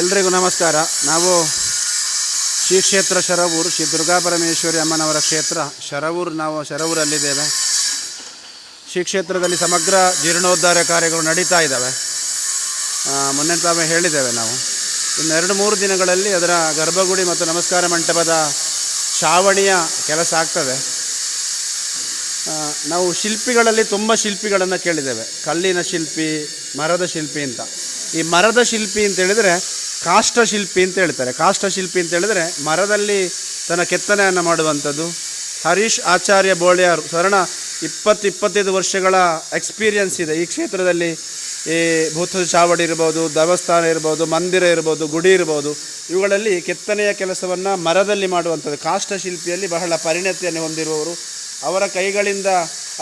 ಎಲ್ರಿಗೂ ನಮಸ್ಕಾರ. ನಾವು ಶ್ರೀ ಕ್ಷೇತ್ರ ಶರವೂರು, ಶ್ರೀ ದುರ್ಗಾಪರಮೇಶ್ವರಿ ಅಮ್ಮನವರ ಕ್ಷೇತ್ರ ಶರವೂರು. ನಾವು ಶರವೂರಲ್ಲಿದ್ದೇವೆ. ಶ್ರೀ ಕ್ಷೇತ್ರದಲ್ಲಿ ಸಮಗ್ರ ಜೀರ್ಣೋದ್ಧಾರ ಕಾರ್ಯಗಳು ನಡೀತಾ ಇದ್ದಾವೆ. ಮೊನ್ನೆ ತಾವೇ ಹೇಳಿದ್ದೇವೆ ನಾವು. ಇನ್ನು 2-3 ದಿನಗಳಲ್ಲಿ ಅದರ ಗರ್ಭಗುಡಿ ಮತ್ತು ನಮಸ್ಕಾರ ಮಂಟಪದ ಛಾವಣಿಯ ಕೆಲಸ ಆಗ್ತದೆ. ನಾವು ಶಿಲ್ಪಿಗಳಲ್ಲಿ ತುಂಬ ಶಿಲ್ಪಿಗಳನ್ನು ಕೇಳಿದ್ದೇವೆ. ಕಲ್ಲಿನ ಶಿಲ್ಪಿ, ಮರದ ಶಿಲ್ಪಿ ಅಂತ. ಈ ಮರದ ಶಿಲ್ಪಿ ಅಂತ ಹೇಳಿದರೆ ಕಾಷ್ಠಶಿಲ್ಪಿ ಅಂತ ಹೇಳ್ತಾರೆ. ಕಾಷ್ಠಶಿಲ್ಪಿ ಅಂತ ಹೇಳಿದರೆ ಮರದಲ್ಲಿ ತನ್ನ ಕೆತ್ತನೆಯನ್ನು ಮಾಡುವಂಥದ್ದು. ಹರೀಶ್ ಆಚಾರ್ಯ ಬೋಳ್ಯಾರು ಸಾಧಾರಣ 20-25 ವರ್ಷಗಳ ಎಕ್ಸ್ಪೀರಿಯನ್ಸ್ ಇದೆ ಈ ಕ್ಷೇತ್ರದಲ್ಲಿ. ಈ ಭೂತದ ಚಾವಡಿ ಇರ್ಬೋದು, ದೇವಸ್ಥಾನ ಇರ್ಬೋದು, ಮಂದಿರ ಇರ್ಬೋದು, ಗುಡಿ ಇರ್ಬೋದು, ಇವುಗಳಲ್ಲಿ ಕೆತ್ತನೆಯ ಕೆಲಸವನ್ನು ಮರದಲ್ಲಿ ಮಾಡುವಂಥದ್ದು. ಕಾಷ್ಠಶಿಲ್ಪಿಯಲ್ಲಿ ಬಹಳ ಪರಿಣತಿಯನ್ನು ಹೊಂದಿರುವವರು. ಅವರ ಕೈಗಳಿಂದ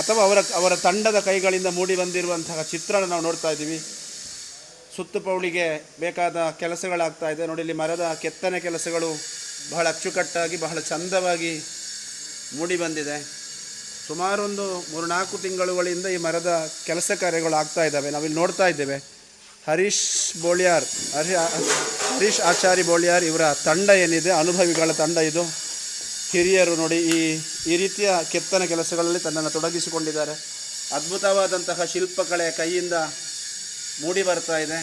ಅಥವಾ ಅವರ ತಂಡದ ಕೈಗಳಿಂದ ಮೂಡಿ ಬಂದಿರುವಂತಹ ಚಿತ್ರಣ ನಾವು ನೋಡ್ತಾ ಇದ್ದೀವಿ. ಸುತ್ತುಪೌಳಿಗೆ ಬೇಕಾದ ಕೆಲಸಗಳಾಗ್ತಾ ಇದೆ ನೋಡಿ. ಇಲ್ಲಿ ಮರದ ಕೆತ್ತನೆ ಕೆಲಸಗಳು ಬಹಳ ಅಚ್ಚುಕಟ್ಟಾಗಿ ಬಹಳ ಚಂದವಾಗಿ ಮೂಡಿ ಬಂದಿದೆ. ಸುಮಾರು ಒಂದು 3-4 ತಿಂಗಳುಗಳಿಂದ ಈ ಮರದ ಕೆಲಸ ಕಾರ್ಯಗಳು ಆಗ್ತಾ ಇದ್ದಾವೆ. ನಾವಿಲ್ಲಿ ನೋಡ್ತಾ ಇದ್ದೇವೆ. ಹರೀಶ್ ಆಚಾರ್ಯ ಬೋಳ್ಯಾರ್ ಇವರ ತಂಡ ಏನಿದೆ, ಅನುಭವಿಗಳ ತಂಡ ಇದು. ಹಿರಿಯರು ನೋಡಿ ಈ ರೀತಿಯ ಕೆತ್ತನೆ ಕೆಲಸಗಳಲ್ಲಿ ತನ್ನನ್ನು ತೊಡಗಿಸಿಕೊಂಡಿದ್ದಾರೆ. ಅದ್ಭುತವಾದಂತಹ ಶಿಲ್ಪಕಲೆ ಕೈಯಿಂದ ಮೂಡಿ ಬರ್ತಾ ಇದೆ.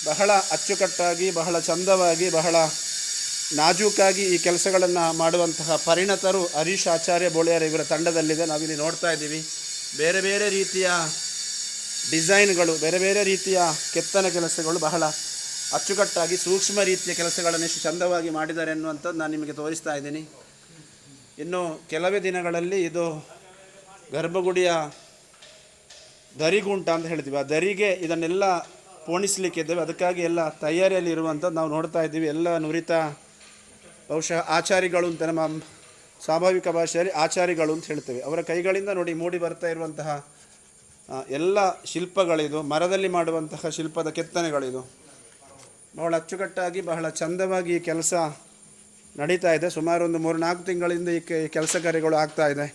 ಬಹಳ ಅಚ್ಚುಕಟ್ಟಾಗಿ, ಬಹಳ ಚಂದವಾಗಿ, ಬಹಳ ನಾಜೂಕಾಗಿ ಈ ಕೆಲಸಗಳನ್ನು ಮಾಡುವಂತಹ ಪರಿಣತರು ಹರೀಶ್ ಆಚಾರ್ಯ ಬೋಳ್ಯಾರ್ ಇವರ ತಂಡದಲ್ಲಿದೆ. ನಾವಿಲ್ಲಿ ನೋಡ್ತಾ ಇದ್ದೀವಿ. ಬೇರೆ ಬೇರೆ ರೀತಿಯ ಡಿಸೈನ್ಗಳು, ಬೇರೆ ಬೇರೆ ರೀತಿಯ ಕೆತ್ತನೆ ಕೆಲಸಗಳು ಬಹಳ ಅಚ್ಚುಕಟ್ಟಾಗಿ ಸೂಕ್ಷ್ಮ ರೀತಿಯ ಕೆಲಸಗಳನ್ನು ಎಷ್ಟು ಚಂದವಾಗಿ ಮಾಡಿದ್ದಾರೆ ಅನ್ನುವಂಥದ್ದು ನಾನು ನಿಮಗೆ ತೋರಿಸ್ತಾ ಇದ್ದೀನಿ. ಇನ್ನು ಕೆಲವೇ ದಿನಗಳಲ್ಲಿ ಇದು ಗರ್ಭಗುಡಿಯ ದರಿಗುಂಟ ಅಂತ ಹೇಳ್ತೀವಿ. ಆ ದರಿಗೆ ಇದನ್ನೆಲ್ಲ ಪೋಣಿಸಲಿಕ್ಕಿದ್ದೇವೆ. ಅದಕ್ಕಾಗಿ ಎಲ್ಲ ತಯಾರಿಯಲ್ಲಿ ಇರುವಂಥದ್ದು ನಾವು ನೋಡ್ತಾ ಇದ್ದೀವಿ. ಎಲ್ಲ ನುರಿತ ಬಹುಶಃ ಆಚಾರಿಗಳು ಅಂತ ನಮ್ಮ ಸ್ವಾಭಾವಿಕ ಭಾಷೆಯಲ್ಲಿ ಆಚಾರಿಗಳು ಅಂತ ಹೇಳ್ತೇವೆ. ಅವರ ಕೈಗಳಿಂದ ನೋಡಿ ಮೂಡಿ ಬರ್ತಾ ಇರುವಂತಹ ಎಲ್ಲ ಶಿಲ್ಪಗಳಿದು, ಮರದಲ್ಲಿ ಮಾಡುವಂತಹ ಶಿಲ್ಪದ ಕೆತ್ತನೆಗಳಿದು. ಬಹಳ ಅಚ್ಚುಕಟ್ಟಾಗಿ ಬಹಳ ಚಂದವಾಗಿ ಈ ಕೆಲಸ ನಡೀತಾ ಇದೆ. ಸುಮಾರು ಒಂದು 3-4 ತಿಂಗಳಿಂದ ಈ ಕೆಲಸ ಕಾರ್ಯಗಳು ಆಗ್ತಾ ಇದೆ.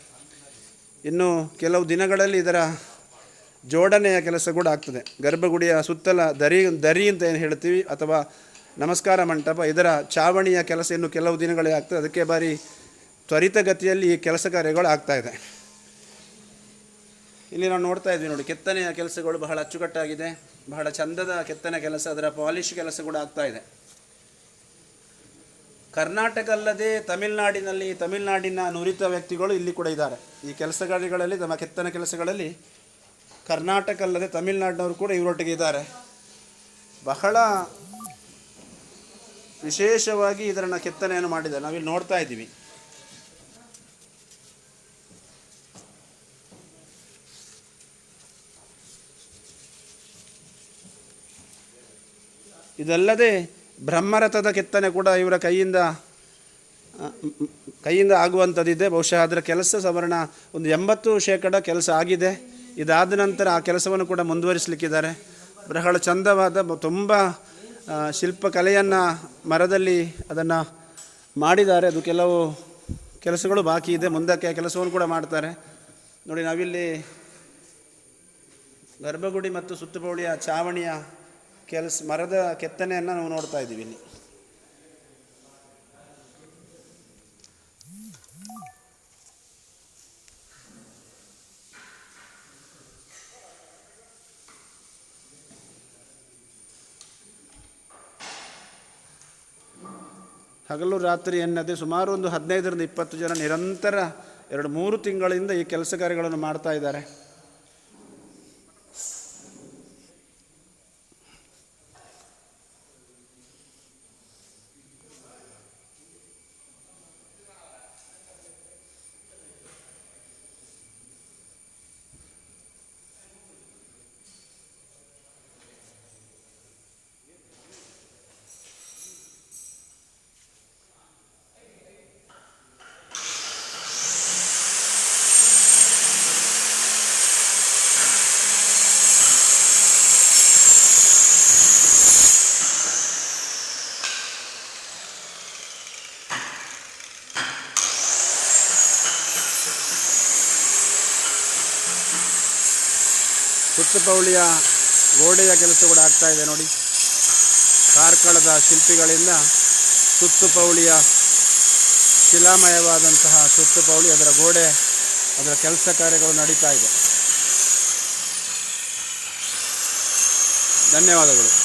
ಇನ್ನು ಕೆಲವು ದಿನಗಳಲ್ಲಿ ಇದರ ಜೋಡಣೆಯ ಕೆಲಸ ಕೂಡ ಆಗ್ತದೆ. ಗರ್ಭಗುಡಿಯ ಸುತ್ತಲ ದರಿ ಅಂತ ಏನು ಹೇಳ್ತೀವಿ, ಅಥವಾ ನಮಸ್ಕಾರ ಮಂಟಪ, ಇದರ ಛಾವಣಿಯ ಕೆಲಸ ಇನ್ನು ಕೆಲವು ದಿನಗಳೇ ಆಗ್ತದೆ. ಅದಕ್ಕೆ ಬಾರಿ ತ್ವರಿತಗತಿಯಲ್ಲಿ ಈ ಕೆಲಸ ಕಾರ್ಯಗಳು ಆಗ್ತಾ ಇದೆ. ಇಲ್ಲಿ ನಾವು ನೋಡ್ತಾ ಇದ್ವಿ ನೋಡಿ, ಕೆತ್ತನೆಯ ಕೆಲಸಗಳು ಬಹಳ ಅಚ್ಚುಕಟ್ಟಾಗಿದೆ. ಬಹಳ ಚಂದದ ಕೆತ್ತನೆ ಕೆಲಸ, ಅದರ ಪಾಲಿಶ್ ಕೆಲಸ ಕೂಡ ಆಗ್ತಾ ಇದೆ. ಕರ್ನಾಟಕ ಅಲ್ಲದೆ ತಮಿಳುನಾಡಿನ ನುರಿತ ವ್ಯಕ್ತಿಗಳು ಇಲ್ಲಿ ಕೂಡ ಇದ್ದಾರೆ. ಈ ಕೆಲಸ ಕಾರ್ಯಗಳಲ್ಲಿ, ತಮ್ಮ ಕೆತ್ತನೆ ಕೆಲಸಗಳಲ್ಲಿ ಕರ್ನಾಟಕ ಅಲ್ಲದೆ ತಮಿಳುನಾಡಿನವರು ಕೂಡ ಇವರೊಟ್ಟಿಗೆ ಇದ್ದಾರೆ. ಬಹಳ ವಿಶೇಷವಾಗಿ ಇದನ್ನು ಕೆತ್ತನೆಯನ್ನು ಮಾಡಿದ್ದಾರೆ. ನಾವಿಲ್ಲಿ ನೋಡ್ತಾ ಇದ್ದೀವಿ. ಇದಲ್ಲದೆ ಬ್ರಹ್ಮರಥದ ಕೆತ್ತನೆ ಕೂಡ ಇವರ ಕೈಯಿಂದ ಆಗುವಂಥದ್ದಿದೆ. ಬಹುಶಃ ಅದರ ಕೆಲಸ ಸಾಧಾರಣ ಒಂದು 80% ಕೆಲಸ ಆಗಿದೆ. ಇದಾದ ನಂತರ ಆ ಕೆಲಸವನ್ನು ಕೂಡ ಮುಂದುವರಿಸಲಿಕ್ಕಿದ್ದಾರೆ. ಬಹಳ ಚಂದವಾದ ತುಂಬ ಶಿಲ್ಪಕಲೆಯನ್ನು ಮರದಲ್ಲಿ ಅದನ್ನು ಮಾಡಿದ್ದಾರೆ. ಅದು ಕೆಲವು ಕೆಲಸಗಳು ಬಾಕಿ ಇದೆ, ಮುಂದಕ್ಕೆ ಆ ಕೆಲಸವನ್ನು ಕೂಡ ಮಾಡ್ತಾರೆ ನೋಡಿ. ನಾವಿಲ್ಲಿ ಗರ್ಭಗುಡಿ ಮತ್ತು ಸುತ್ತುಪೌಳಿಯ ಛಾವಣಿಯ ಮರದ ಕೆತ್ತನೆಯನ್ನು ನಾವು ನೋಡ್ತಾ ಇದ್ದೀವಿ ಇಲ್ಲಿ. ಹಗಲು ರಾತ್ರಿ ಎನ್ನದೆ ಸುಮಾರು ಒಂದು 15-20 ಜನ ನಿರಂತರ 2-3 ತಿಂಗಳಿಂದ ಈ ಕೆಲಸ ಕಾರ್ಯಗಳನ್ನು ಮಾಡ್ತಾ ಇದ್ದಾರೆ. ಸುತ್ತುಪೌಳಿಯ ಗೋಡೆಯ ಕೆಲಸ ಕೂಡ ಆಗ್ತಾ ಇದೆ ನೋಡಿ. ಕಾರ್ಕಳದ ಶಿಲ್ಪಿಗಳಿಂದ ಸುತ್ತುಪೌಳಿಯ ಶಿಲಾಮಯವಾದಂತಹ ಸುತ್ತುಪೌಳಿ, ಅದರ ಗೋಡೆ, ಅದರ ಕೆಲಸ ಕಾರ್ಯಗಳು ನಡೀತಾ ಇದೆ. ಧನ್ಯವಾದಗಳು.